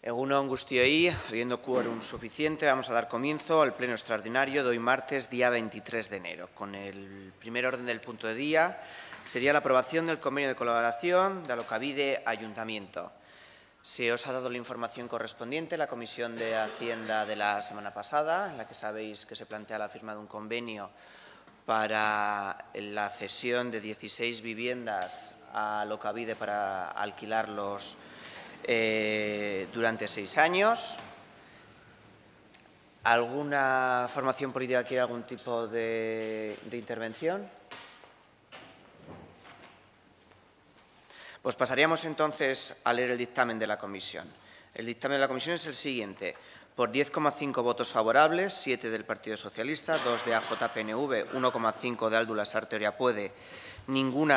Egun on guztioi, habiendo quórum suficiente, vamos a dar comienzo al pleno extraordinario de hoy martes, día 23 de enero. Con el primer orden del punto de día sería la aprobación del convenio de colaboración de Alokabide Ayuntamiento. Se os ha dado la información correspondiente, la Comisión de Hacienda de la semana pasada, en la que sabéis que se plantea la firma de un convenio para la cesión de 16 viviendas a Alokabide para alquilarlos durante 6 años. ¿Alguna formación política quiere algún tipo de intervención? Pues pasaríamos entonces a leer el dictamen de la comisión. El dictamen de la comisión es el siguiente. Por 10,5 votos favorables, 7 del Partido Socialista, 2 de AJPNV, 1,5 de Aldu Lasarte Oria Puede, ningún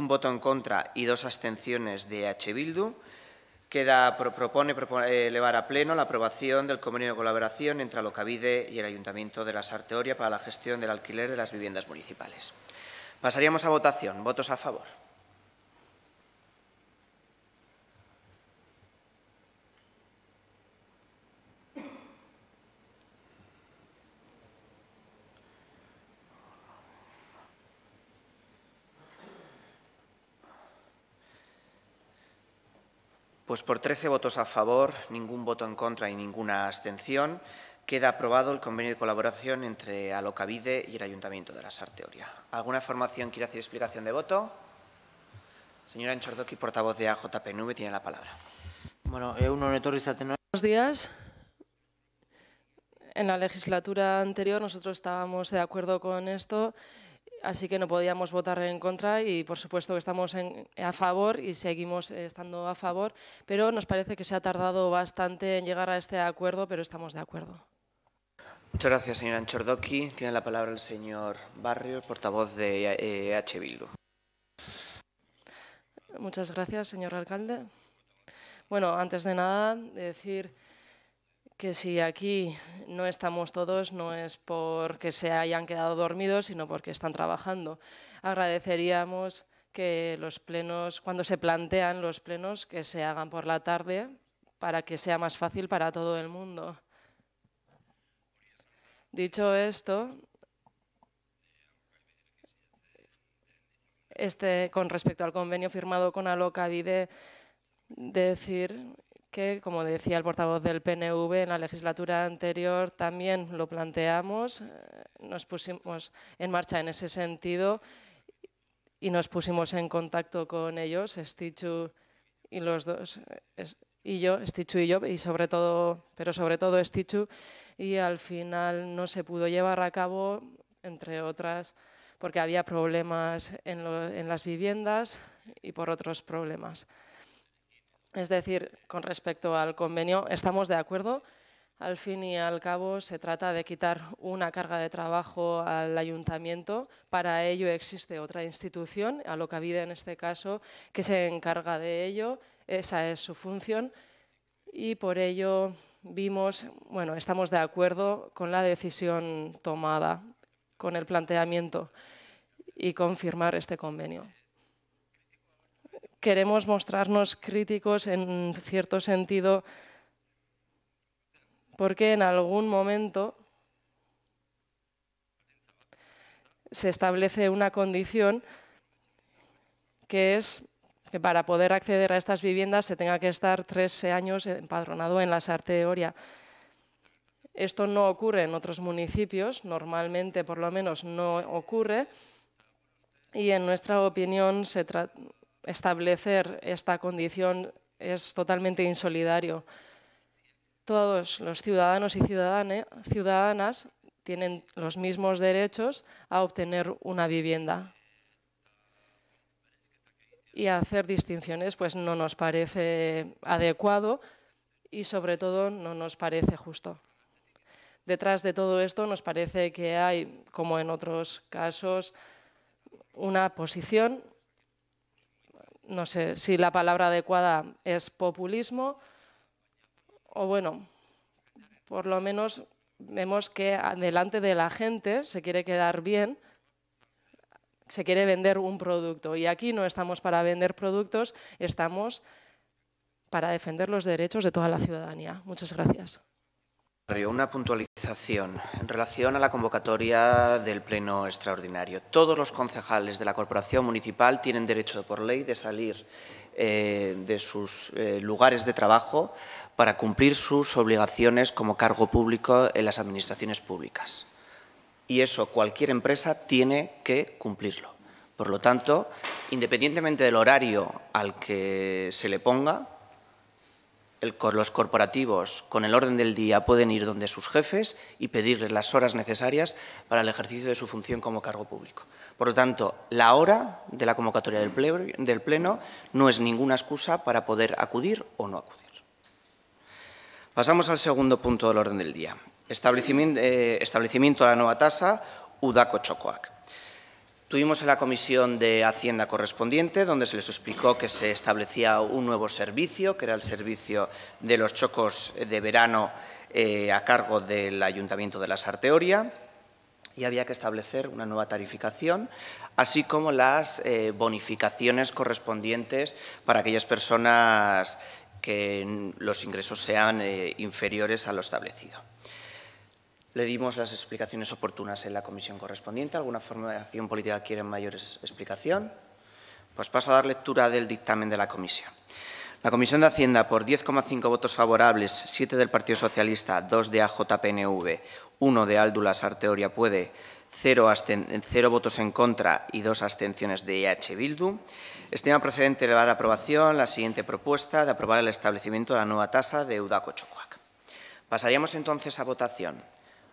voto en contra y 2 abstenciones de EH Bildu, propone elevar a pleno la aprobación del convenio de colaboración entre Alokabide y el Ayuntamiento de Lasarte Oria para la gestión del alquiler de las viviendas municipales. Pasaríamos a votación. ¿Votos a favor? Pues por 13 votos a favor, ningún voto en contra y ninguna abstención, queda aprobado el convenio de colaboración entre Alokabide y el Ayuntamiento de Lasarte Oria. ¿Alguna formación quiere hacer explicación de voto? Señora Enchordoki, portavoz de AJPNV, tiene la palabra. Bueno, buenos días. En la legislatura anterior nosotros estábamos de acuerdo con esto, así que no podíamos votar en contra y por supuesto que estamos a favor y seguimos estando a favor, pero nos parece que se ha tardado bastante en llegar a este acuerdo, pero estamos de acuerdo. Muchas gracias, señora Enchordoki. Tiene la palabra el señor Barrio, portavoz de EH Bildu. Muchas gracias, señor alcalde. Bueno, antes de nada, decir que si aquí no estamos todos no es porque se hayan quedado dormidos, sino porque están trabajando. Agradeceríamos que los plenos, cuando se plantean los plenos, que se hagan por la tarde para que sea más fácil para todo el mundo. Dicho esto, con respecto al convenio firmado con Alokabide, decir que, como decía el portavoz del PNV, en la legislatura anterior también lo planteamos, nos pusimos en marcha en ese sentido y nos pusimos en contacto con ellos, Stichu y los dos, Stichu y yo, y sobre todo Stichu, y al final no se pudo llevar a cabo, entre otras, porque había problemas en las viviendas y por otros problemas. Es decir, con respecto al convenio, estamos de acuerdo. Al fin y al cabo, se trata de quitar una carga de trabajo al ayuntamiento. Para ello existe otra institución, Alokabide en este caso, que se encarga de ello. Esa es su función. Y por ello estamos de acuerdo con la decisión tomada, con el planteamiento y confirmar este convenio. Queremos mostrarnos críticos en cierto sentido porque en algún momento se establece una condición que es que para poder acceder a estas viviendas se tenga que estar 3 años empadronado en Lasarte Oria. Esto no ocurre en otros municipios, normalmente por lo menos no ocurre, y en nuestra opinión establecer esta condición es totalmente insolidario. Todos los ciudadanos y ciudadanas tienen los mismos derechos a obtener una vivienda. Y hacer distinciones pues no nos parece adecuado y sobre todo no nos parece justo. Detrás de todo esto nos parece que hay, como en otros casos, una posición. No sé si la palabra adecuada es populismo o bueno, por lo menos vemos que delante de la gente se quiere quedar bien, se quiere vender un producto y aquí no estamos para vender productos, estamos para defender los derechos de toda la ciudadanía. Muchas gracias. Una puntualización en relación a la convocatoria del Pleno extraordinario. Todos los concejales de la Corporación Municipal tienen derecho por ley de salir de sus lugares de trabajo para cumplir sus obligaciones como cargo público en las administraciones públicas. Y eso cualquier empresa tiene que cumplirlo. Por lo tanto, independientemente del horario al que se le ponga, los corporativos, con el orden del día, pueden ir donde sus jefes y pedirles las horas necesarias para el ejercicio de su función como cargo público. Por lo tanto, la hora de la convocatoria del Pleno no es ninguna excusa para poder acudir o no acudir. Pasamos al segundo punto del orden del día. Establecimiento de la nueva tasa Udako-Txokoak. Tuvimos en la Comisión de Hacienda correspondiente, donde se les explicó que se establecía un nuevo servicio, que era el servicio de los chocos de verano a cargo del Ayuntamiento de la Sarteoria, y había que establecer una nueva tarificación, así como las bonificaciones correspondientes para aquellas personas que los ingresos sean inferiores a lo establecido. Le dimos las explicaciones oportunas en la comisión correspondiente. ¿Alguna formación política quiere mayor explicación? Pues paso a dar lectura del dictamen de la comisión. La Comisión de Hacienda, por 10,5 votos favorables, 7 del Partido Socialista, 2 de AJPNV, 1 de Áldula Sarteoria Puede, 0 votos en contra y 2 abstenciones de EH Bildu, estima procedente elevar a aprobación la siguiente propuesta de aprobar el establecimiento de la nueva tasa de Udako-Txokoak. Pasaríamos entonces a votación.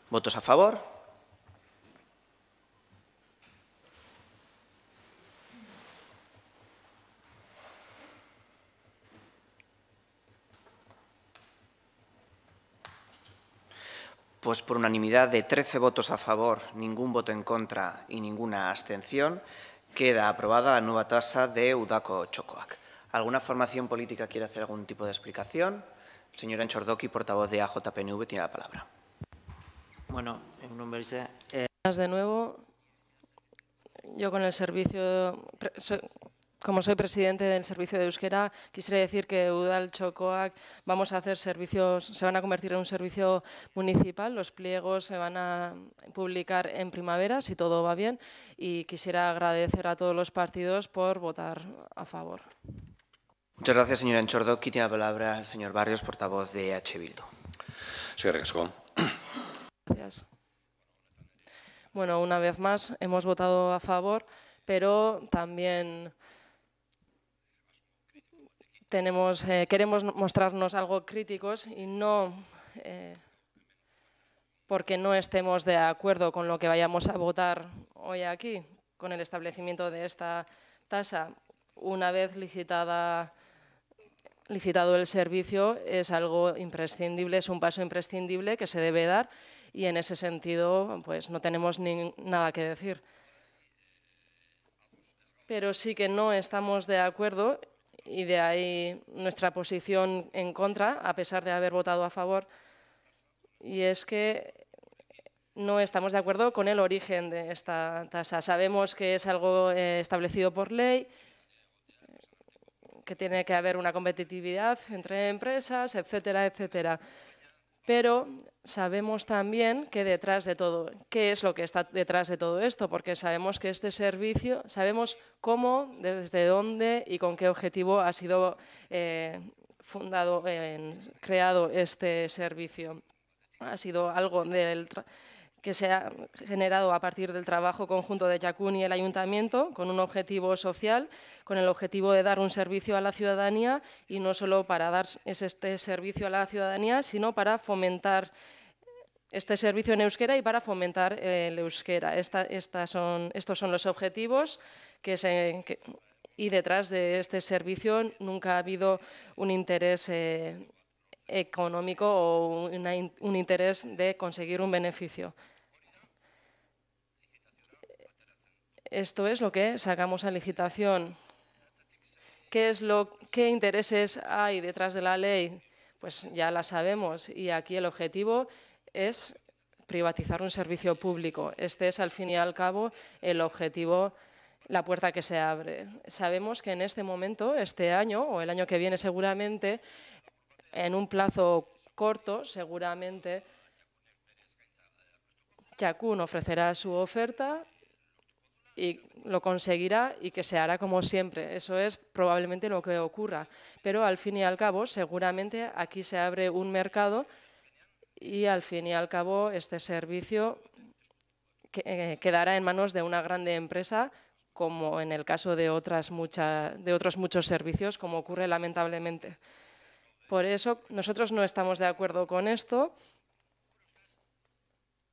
¿Votos a favor? Pues por unanimidad de 13 votos a favor, ningún voto en contra y ninguna abstención, queda aprobada la nueva tasa de Udako-Txokoak. ¿Alguna formación política quiere hacer algún tipo de explicación? El señor Enchordoki, portavoz de AJPNV, tiene la palabra. Bueno, De nuevo, yo con el servicio, como soy presidente del servicio de euskera, quisiera decir que Udal-Txokoak vamos a hacer servicios, se van a convertir en un servicio municipal, los pliegos se van a publicar en primavera, si todo va bien, y quisiera agradecer a todos los partidos por votar a favor. Muchas gracias, señora Enchordoki. Tiene la palabra el señor Barrios, portavoz de EH Bildu. Gracias. Bueno, una vez más hemos votado a favor, pero también queremos mostrarnos algo críticos y no porque no estemos de acuerdo con lo que vayamos a votar hoy aquí, con el establecimiento de esta tasa. Una vez licitado el servicio, es algo imprescindible, es un paso imprescindible que se debe dar y en ese sentido pues no tenemos nada que decir. Pero sí que no estamos de acuerdo y de ahí nuestra posición en contra, a pesar de haber votado a favor, y es que no estamos de acuerdo con el origen de esta tasa. Sabemos que es algo establecido por ley, que tiene que haber una competitividad entre empresas, etcétera, etcétera. Pero sabemos también que detrás de todo, qué es lo que está detrás de todo esto, porque sabemos que este servicio, sabemos cómo, desde dónde y con qué objetivo ha sido creado este servicio. Ha sido algo que se ha generado a partir del trabajo conjunto de Jakun y el Ayuntamiento con un objetivo social, con el objetivo de dar un servicio a la ciudadanía y no solo para dar este servicio a la ciudadanía, sino para fomentar este servicio en euskera y para fomentar el euskera. Estos son los objetivos y detrás de este servicio nunca ha habido un interés económico o un interés de conseguir un beneficio. Esto es lo que sacamos a licitación. ¿Qué intereses hay detrás de la ley? Pues ya la sabemos y aquí el objetivo es privatizar un servicio público. Este es, al fin y al cabo, el objetivo la puerta que se abre. Sabemos que en este momento, este año o el año que viene seguramente, en un plazo corto, seguramente, Chacún ofrecerá su oferta y lo conseguirá y que se hará como siempre. Eso es probablemente lo que ocurra. Pero al fin y al cabo, seguramente aquí se abre un mercado y al fin y al cabo este servicio quedará en manos de una grande empresa, como en el caso de otros muchos servicios, como ocurre lamentablemente. Por eso nosotros no estamos de acuerdo con esto.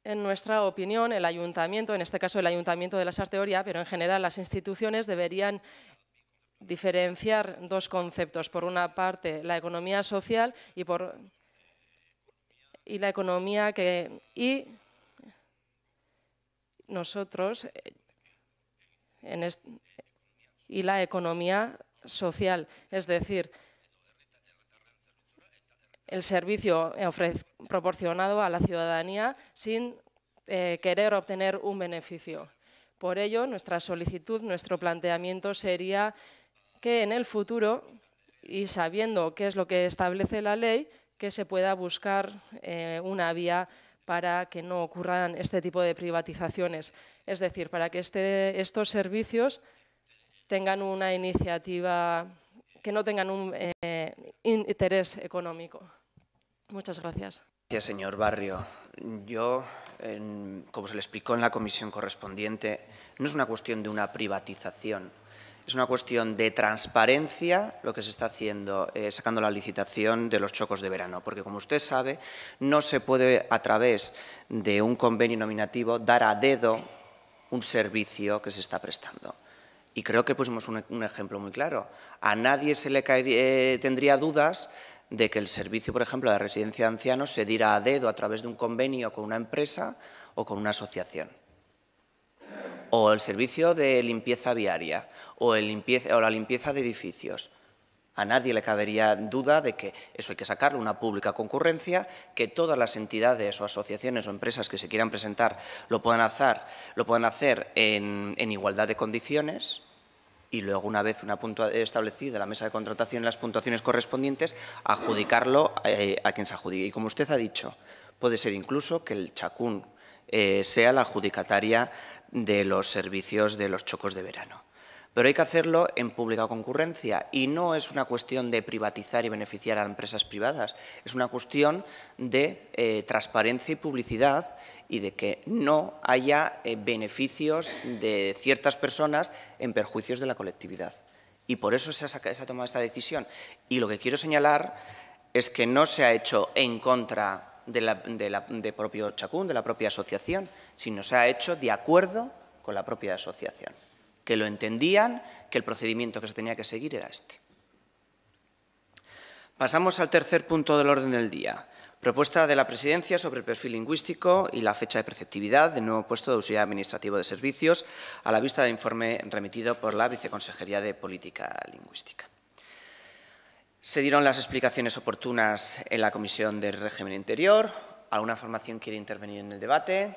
En nuestra opinión, el ayuntamiento, en este caso el Ayuntamiento de la Sarteoria, pero en general las instituciones deberían diferenciar dos conceptos. Por una parte, la economía social y la economía y nosotros y la economía social, es decir, el servicio proporcionado a la ciudadanía sin querer obtener un beneficio. Por ello, nuestra solicitud, nuestro planteamiento sería que en el futuro, y sabiendo qué es lo que establece la ley, que se pueda buscar una vía para que no ocurran este tipo de privatizaciones. Es decir, para que estos servicios tengan una iniciativa, que no tengan un interés económico. Muchas gracias. Gracias, señor Barrio. Yo, como se le explicó en la comisión correspondiente, no es una cuestión de una privatización, es una cuestión de transparencia lo que se está haciendo, sacando la licitación de los chocos de verano, porque como usted sabe, no se puede a través de un convenio nominativo dar a dedo un servicio que se está prestando. Y creo que pusimos un ejemplo muy claro. A nadie se le tendría dudas de que el servicio, por ejemplo, de residencia de ancianos se diera a dedo a través de un convenio con una empresa o con una asociación. O el servicio de limpieza viaria o la limpieza de edificios. A nadie le cabería duda de que eso hay que sacarlo, una pública concurrencia, que todas las entidades o asociaciones o empresas que se quieran presentar lo puedan hacer en igualdad de condiciones. Y luego, una vez establecida la mesa de contratación y las puntuaciones correspondientes, adjudicarlo a quien se adjudique. Y como usted ha dicho, puede ser incluso que el Chacún sea la adjudicataria de los servicios de los chocos de verano. Pero hay que hacerlo en pública concurrencia y no es una cuestión de privatizar y beneficiar a empresas privadas, es una cuestión de transparencia y publicidad y de que no haya beneficios de ciertas personas en perjuicios de la colectividad. Y por eso se ha tomado esta decisión. Y lo que quiero señalar es que no se ha hecho en contra de propio Chacún, de la propia asociación, sino se ha hecho de acuerdo con la propia asociación, que lo entendían, que el procedimiento que se tenía que seguir era este. Pasamos al tercer punto del orden del día. Propuesta de la Presidencia sobre el perfil lingüístico y la fecha de preceptividad del nuevo puesto de auxiliar administrativo de servicios a la vista del informe remitido por la Viceconsejería de Política Lingüística. Se dieron las explicaciones oportunas en la Comisión del Régimen Interior. ¿Alguna formación quiere intervenir en el debate?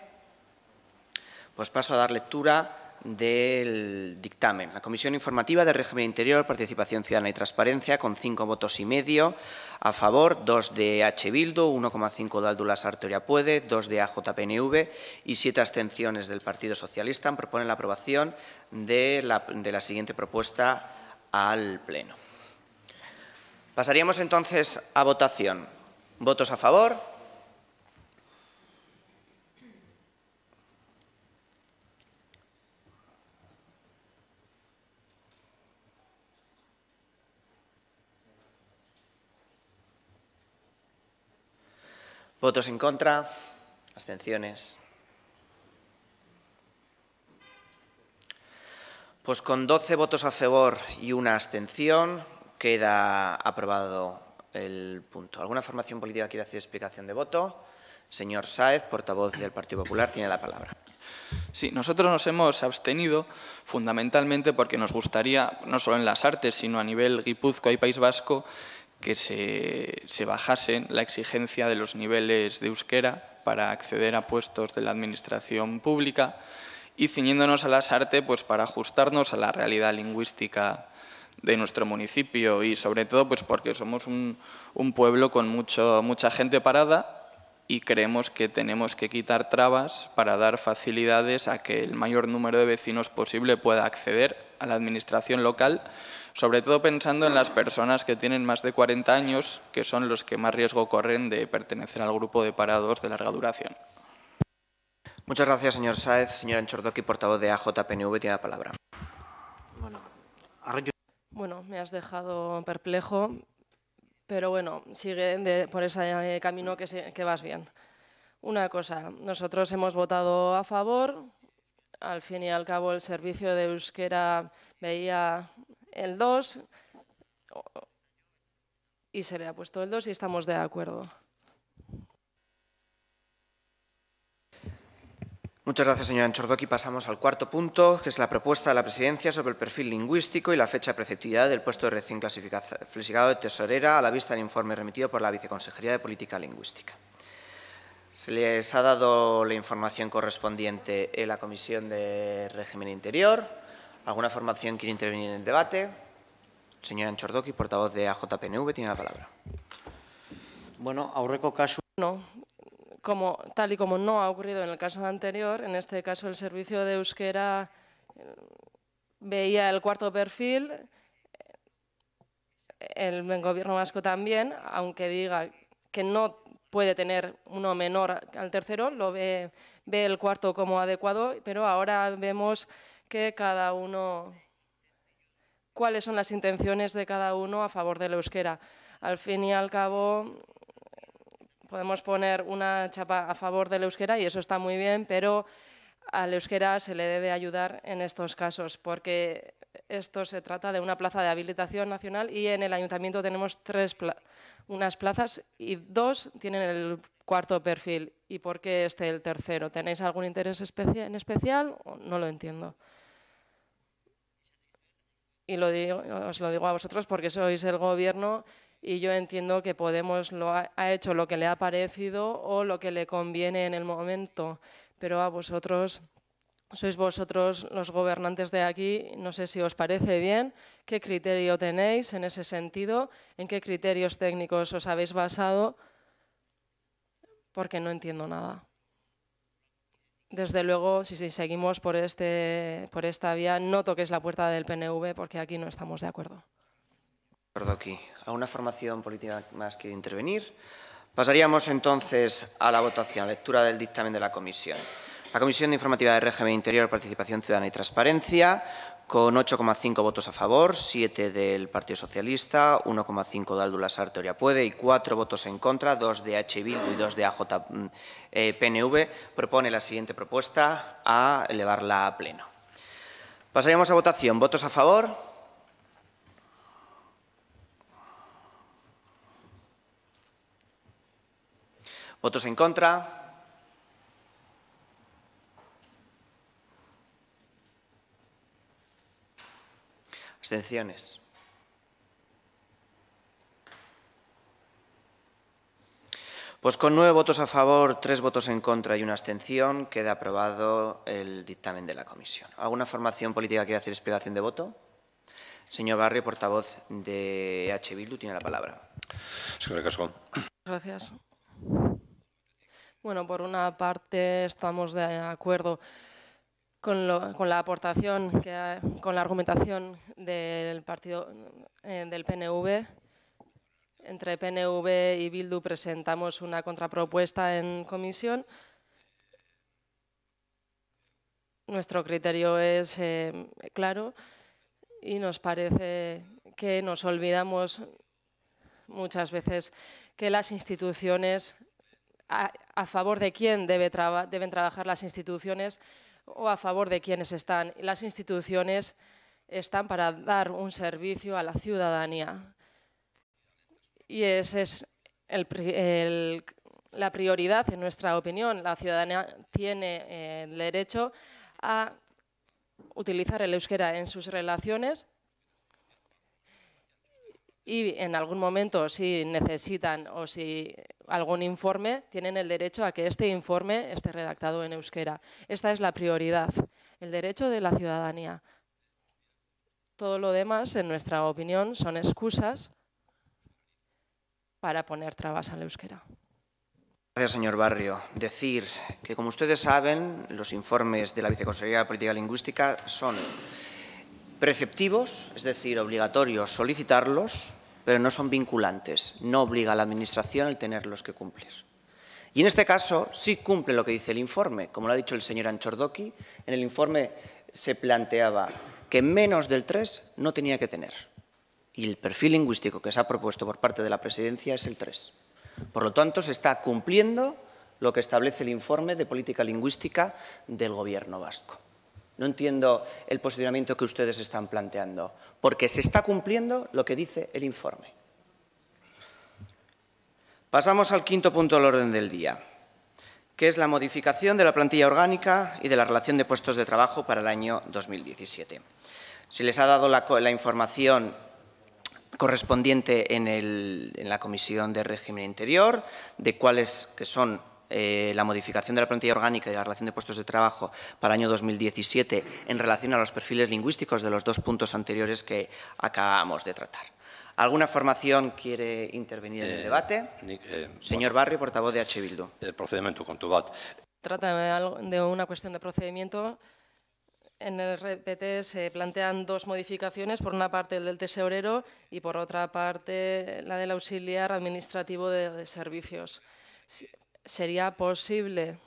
Pues paso a dar lectura del dictamen. La Comisión Informativa de Régimen Interior, Participación Ciudadana y Transparencia, con 5 votos y medio a favor, 2 de H. Bildu, 1,5 de Aldula Sarteoria Puede, 2 de AJPNV y 7 abstenciones del Partido Socialista, proponen la aprobación de la siguiente propuesta al Pleno. Pasaríamos entonces a votación. ¿Votos a favor? ¿Votos en contra? ¿Abstenciones? Pues con 12 votos a favor y una abstención queda aprobado el punto. ¿Alguna formación política quiere hacer explicación de voto? Señor Sáez, portavoz del Partido Popular, tiene la palabra. Sí, nosotros nos hemos abstenido fundamentalmente porque nos gustaría, no solo en las artes, sino a nivel Guipúzcoa y País Vasco, que se bajase la exigencia de los niveles de euskera para acceder a puestos de la administración pública y ciñéndonos a la SARTE pues, para ajustarnos a la realidad lingüística de nuestro municipio y sobre todo pues, porque somos un pueblo con mucha gente parada y creemos que tenemos que quitar trabas para dar facilidades a que el mayor número de vecinos posible pueda acceder a la administración local, sobre todo pensando en las personas que tienen más de 40 años, que son los que más riesgo corren de pertenecer al grupo de parados de larga duración. Muchas gracias, señor Sáez. Señora Enchordoki, portavoz de AJPNV, tiene la palabra. Bueno, me has dejado perplejo, pero bueno, sigue por ese camino que vas bien. Una cosa, nosotros hemos votado a favor, al fin y al cabo el servicio de euskera veía el 2 y se le ha puesto el 2 y estamos de acuerdo. Muchas gracias, señora Enchordoki. Pasamos al cuarto punto, que es la propuesta de la Presidencia sobre el perfil lingüístico y la fecha de preceptividad del puesto de recién clasificado de tesorera a la vista del informe remitido por la Viceconsejería de Política Lingüística. Se les ha dado la información correspondiente en la Comisión de Régimen Interior. ¿Alguna formación quiere intervenir en el debate? Señora Enchordoki, portavoz de AJPNV, tiene la palabra. Bueno, aurreko kasu. No. Tal y como no ha ocurrido en el caso anterior, en este caso el servicio de euskera veía el cuarto perfil, el gobierno vasco también, aunque diga que no puede tener uno menor al tercero, ve el cuarto como adecuado, pero ahora vemos que cada uno, cuáles son las intenciones de cada uno a favor del euskera. Al fin y al cabo, podemos poner una chapa a favor del euskera y eso está muy bien, pero al euskera se le debe ayudar en estos casos, porque esto se trata de una plaza de habilitación nacional y en el ayuntamiento tenemos unas plazas y 2 tienen el cuarto perfil. ¿Y por qué el tercero? ¿Tenéis algún interés en especial? No lo entiendo. Y os lo digo a vosotros porque sois el gobierno. Y yo entiendo que Podemos ha hecho lo que le ha parecido o lo que le conviene en el momento, pero a vosotros, sois vosotros los gobernantes de aquí, no sé si os parece bien, qué criterio tenéis en ese sentido, en qué criterios técnicos os habéis basado, porque no entiendo nada. Desde luego, si seguimos por esta vía, no toquéis la puerta del PNV porque aquí no estamos de acuerdo. ¿Alguna formación política más quiere intervenir? Pasaríamos entonces a la votación, lectura del dictamen de la Comisión. La Comisión de Informativa de Régimen Interior, Participación Ciudadana y Transparencia, con 8,5 votos a favor, 7 del Partido Socialista, 1,5 de Aldu Lasarte Oriapuede y 4 votos en contra, 2 de H. Bildu y 2 de AJPNV, propone la siguiente propuesta a elevarla a pleno. Pasaríamos a votación. ¿Votos a favor? ¿Votos en contra? ¿Abstenciones? Pues con 9 votos a favor, 3 votos en contra y una abstención, queda aprobado el dictamen de la Comisión. ¿Alguna formación política quiere hacer explicación de voto? Señor Barrio, portavoz de H. Bildu, tiene la palabra. Señor Cascón. Gracias. Bueno, por una parte estamos de acuerdo con la aportación, con la argumentación del partido del PNV. Entre PNV y Bildu presentamos una contrapropuesta en comisión. Nuestro criterio es claro y nos parece que nos olvidamos muchas veces que las instituciones, a favor de quién deben trabajar las instituciones o a favor de quiénes están. Las instituciones están para dar un servicio a la ciudadanía y esa es la prioridad en nuestra opinión. La ciudadanía tiene el derecho a utilizar el euskera en sus relaciones y en algún momento si necesitan o si algún informe, tienen el derecho a que este informe esté redactado en euskera. Esta es la prioridad, el derecho de la ciudadanía. Todo lo demás, en nuestra opinión, son excusas para poner trabas al euskera. Gracias, señor Barrio. Decir que, como ustedes saben, los informes de la Viceconsejería de Política Lingüística son preceptivos, es decir, obligatorios solicitarlos, pero no son vinculantes. No obliga a la Administración el tenerlos que cumplir. Y en este caso sí cumple lo que dice el informe. Como lo ha dicho el señor Anchordoki, en el informe se planteaba que menos del 3 no tenía que tener. Y el perfil lingüístico que se ha propuesto por parte de la Presidencia es el 3. Por lo tanto, se está cumpliendo lo que establece el informe de política lingüística del Gobierno vasco. No entiendo el posicionamiento que ustedes están planteando, porque se está cumpliendo lo que dice el informe. Pasamos al quinto punto del orden del día, que es la modificación de la plantilla orgánica y de la relación de puestos de trabajo para el año 2017. Se les ha dado la información correspondiente en la Comisión de Régimen Interior de cuáles que son la modificación de la plantilla orgánica y la relación de puestos de trabajo para el año 2017 en relación a los perfiles lingüísticos de los dos puntos anteriores que acabamos de tratar. ¿Alguna formación quiere intervenir en el debate? Señor Barrio, portavoz de H. Bildu. Procedimiento kontu bat. Trata de una cuestión de procedimiento. En el RPT se plantean dos modificaciones, por una parte el del tesorero y por otra parte la del auxiliar administrativo de servicios. ¿Sería posible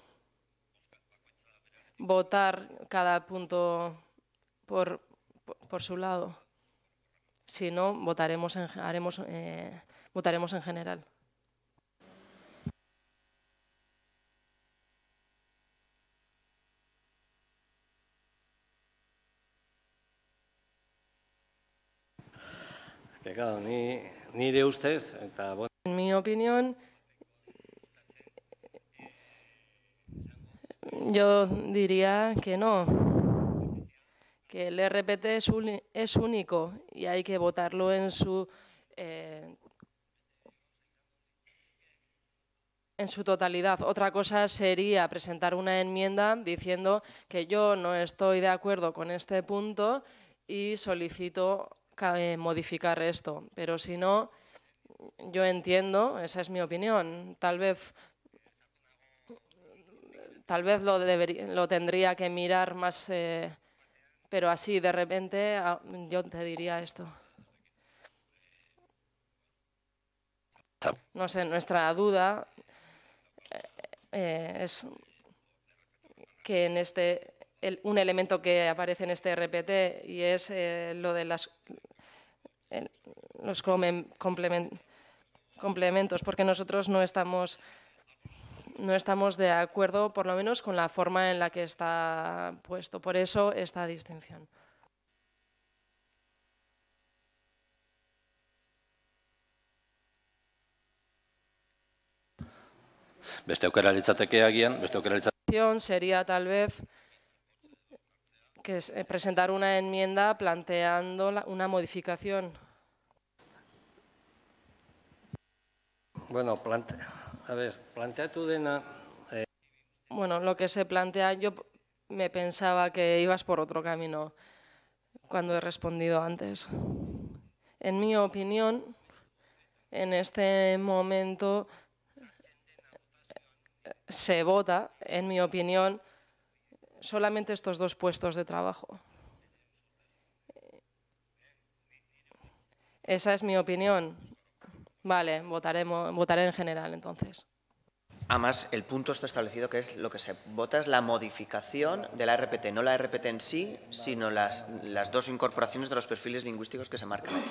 votar cada punto por su lado? Si no, votaremos en general. Claro, nire ustez, eta En mi opinión, yo diría que no, que el RPT es único y hay que votarlo en su totalidad. Otra cosa sería presentar una enmienda diciendo que yo no estoy de acuerdo con este punto y solicito modificar esto. Pero si no, yo entiendo, esa es mi opinión, tal vez lo tendría que mirar más, pero así de repente yo te diría esto. No sé, nuestra duda es que en un elemento que aparece en este RPT y es lo de los complementos, porque nosotros no estamos de acuerdo, por lo menos, con la forma en la que está puesto. Por eso, esta distinción. beste aukera litzateke agian, Sería tal vez que presentar una enmienda planteando una modificación. Bueno, planteatu dena... Bueno, lo que se plantea, yo me pensaba que ibas por otro camino cuando he respondido antes. En mi opinión, en este momento se vota, en mi opinión, solamente estos dos puestos de trabajo. Esa es mi opinión. Vale, votaré en general, entonces. Además, el punto está establecido que es lo que se vota es la modificación de la RPT, no la RPT en sí, sino las dos incorporaciones de los perfiles lingüísticos que se marcan aquí.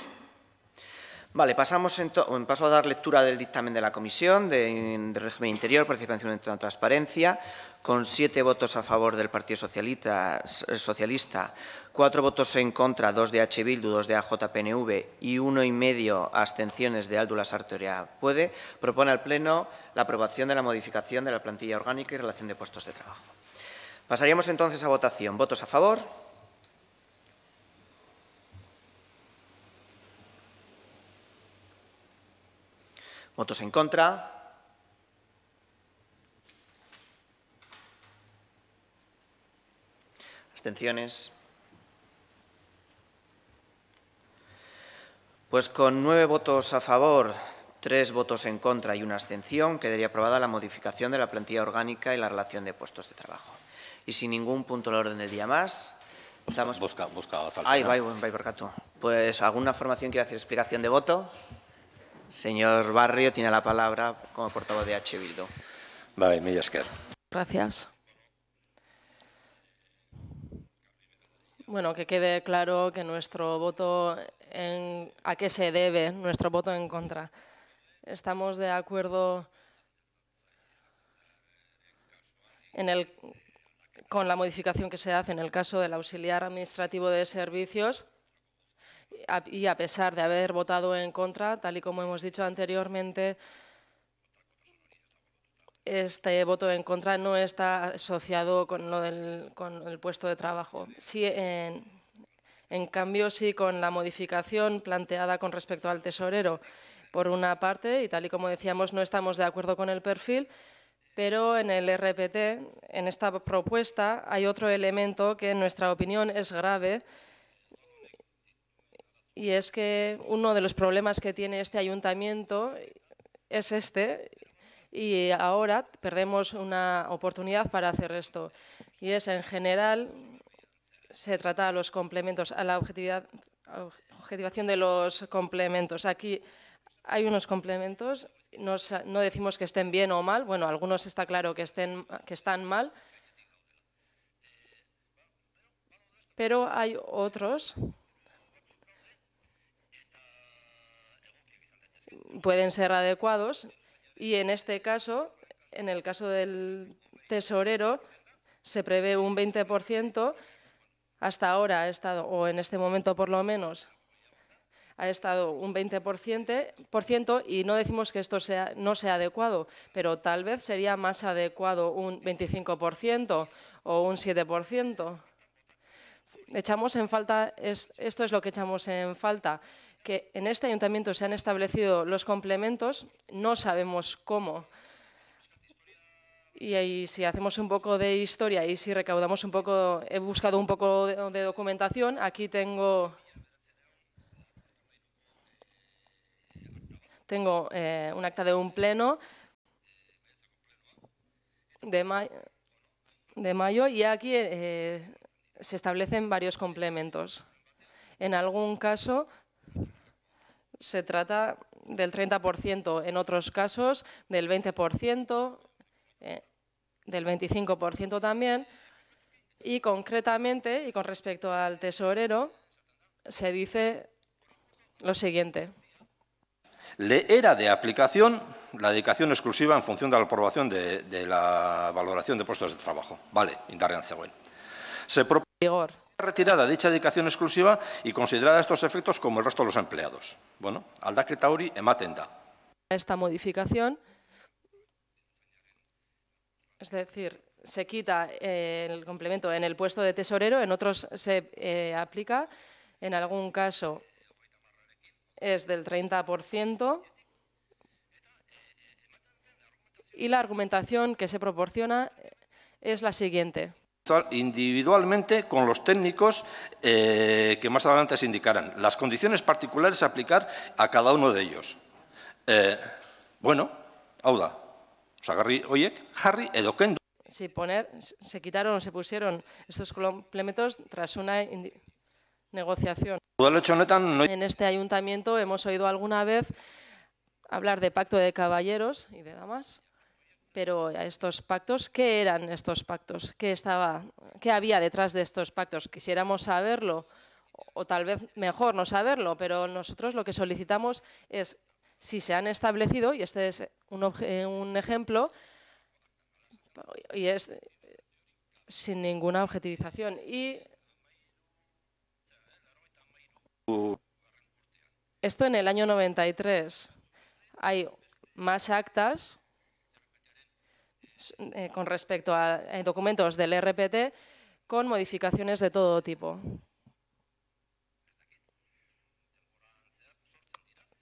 Vale, paso a dar lectura del dictamen de la Comisión de Régimen Interior, Participación y Transparencia, con 7 votos a favor del Partido Socialista, 4 votos en contra, 2 de H. Bildu, 2 de AJ-PNV y 1,5 abstenciones de Aldu Lasarte Puede, propone al Pleno la aprobación de la modificación de la plantilla orgánica y relación de puestos de trabajo. Pasaríamos entonces a votación. ¿Votos a favor? ¿Votos en contra? ¿Abstenciones? Pues con 9 votos a favor, 3 votos en contra y una abstención, quedaría aprobada la modificación de la plantilla orgánica y la relación de puestos de trabajo. Y sin ningún punto del orden del día más, damos... Busca azalpena. Ay, bai, barkatu. Pues, ¿alguna formación quiere hacer explicación de voto? Señor Barrio tiene la palabra como portavoz de H. Bildu. Bai, mila esker. Gracias. Bueno, que quede claro que nuestro voto, ¿a qué se debe nuestro voto en contra? Estamos de acuerdo con la modificación que se hace en el caso del auxiliar administrativo de servicios y a pesar de haber votado en contra, tal y como hemos dicho anteriormente, este voto en contra no está asociado con el puesto de trabajo. Sí, en cambio, sí con la modificación planteada con respecto al tesorero. Por una parte, y tal y como decíamos, no estamos de acuerdo con el perfil, pero en el RPT, en esta propuesta, hay otro elemento que en nuestra opinión es grave, y es que uno de los problemas que tiene este ayuntamiento es este, y ahora perdemos una oportunidad para hacer esto. Y es, en general, se trata a los complementos, a la objetivación de los complementos. Aquí hay unos complementos, no decimos que estén bien o mal, bueno, algunos está claro que están mal, pero hay otros pueden ser adecuados y en este caso, en el caso del tesorero, se prevé un 20%, hasta ahora ha estado, o en este momento por lo menos, ha estado un 20% y no decimos que esto no sea adecuado, pero tal vez sería más adecuado un 25% o un 7%. Echamos en falta, esto es lo que echamos en falta, que en este ayuntamiento se han establecido los complementos, no sabemos cómo. Y ahí, si hacemos un poco de historia y si recaudamos un poco, he buscado un poco de documentación, aquí tengo un acta de un pleno de mayo y aquí se establecen varios complementos. En algún caso se trata del 30%, en otros casos del 20%, del 25% también. Y concretamente, y con respecto al tesorero, se dice lo siguiente. Le era de aplicación la dedicación exclusiva en función de la aprobación de la valoración de puestos de trabajo. Vale, indarrean zegoen. Se propone retirada dicha dedicación exclusiva y considerada estos efectos como el resto de los empleados. Bueno, aldaketa hori ematen da. Esta modificación, es decir, se quita el complemento en el puesto de tesorero, en otros se aplica, en algún caso es del 30% y la argumentación que se proporciona es la siguiente. Individualmente con los técnicos que más adelante se indicarán. Las condiciones particulares a aplicar a cada uno de ellos. Bueno, hau da, osagarri horiek jarri edo kendu. Se quitaron o se pusieron estos complementos tras una negociación. En este ayuntamiento hemos oído alguna vez hablar de pacto de caballeros y de damas, pero estos pactos, ¿qué eran estos pactos? ¿Qué había detrás de estos pactos? Quisiéramos saberlo, o tal vez mejor no saberlo, pero nosotros lo que solicitamos es, si se han establecido, y este es un ejemplo, y es sin ninguna objetivización. Y esto en el año 93. Hay más actas con respecto a documentos del RPT con modificaciones de todo tipo.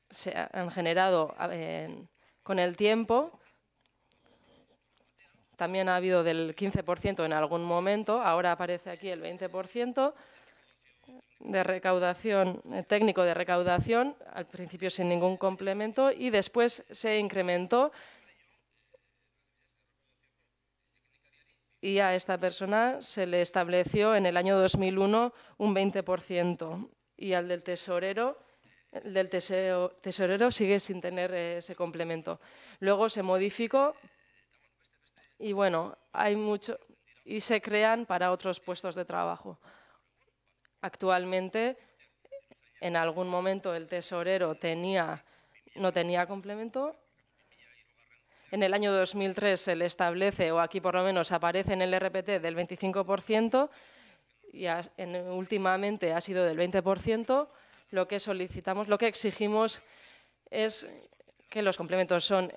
Se han generado Con el tiempo, también ha habido del 15% en algún momento, ahora aparece aquí el 20% de recaudación, técnico de recaudación, al principio sin ningún complemento y después se incrementó y a esta persona se le estableció en el año 2001 un 20% y al del tesorero, sigue sin tener ese complemento. Luego se modificó y bueno, hay mucho y se crean para otros puestos de trabajo. Actualmente, en algún momento el tesorero no tenía complemento. En el año 2003 se le establece, o aquí por lo menos aparece en el RPT, del 25% y últimamente ha sido del 20%. Lo que solicitamos, lo que exigimos es que los complementos son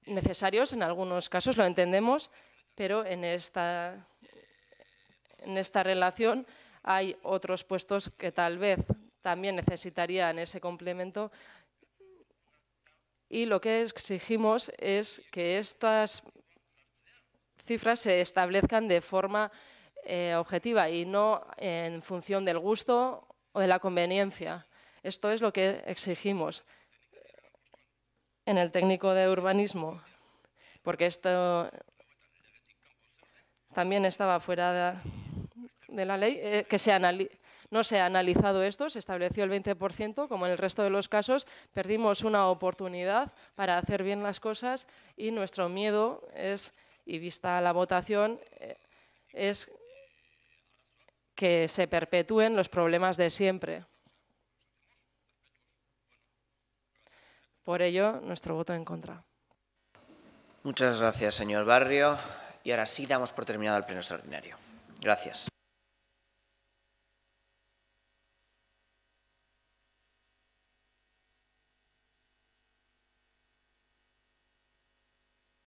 necesarios, en algunos casos lo entendemos, pero en esta relación hay otros puestos que tal vez también necesitarían ese complemento. Y lo que exigimos es que estas cifras se establezcan de forma objetiva y no en función del gusto o de la conveniencia. Esto es lo que exigimos en el técnico de urbanismo, porque esto también estaba fuera de la ley, no se ha analizado esto, se estableció el 20%, como en el resto de los casos, perdimos una oportunidad para hacer bien las cosas y nuestro miedo es, y vista la votación, es que se perpetúen los problemas de siempre. Por ello, nuestro voto en contra. Muchas gracias, señor Barrio. Y ahora sí damos por terminado el pleno extraordinario. Gracias.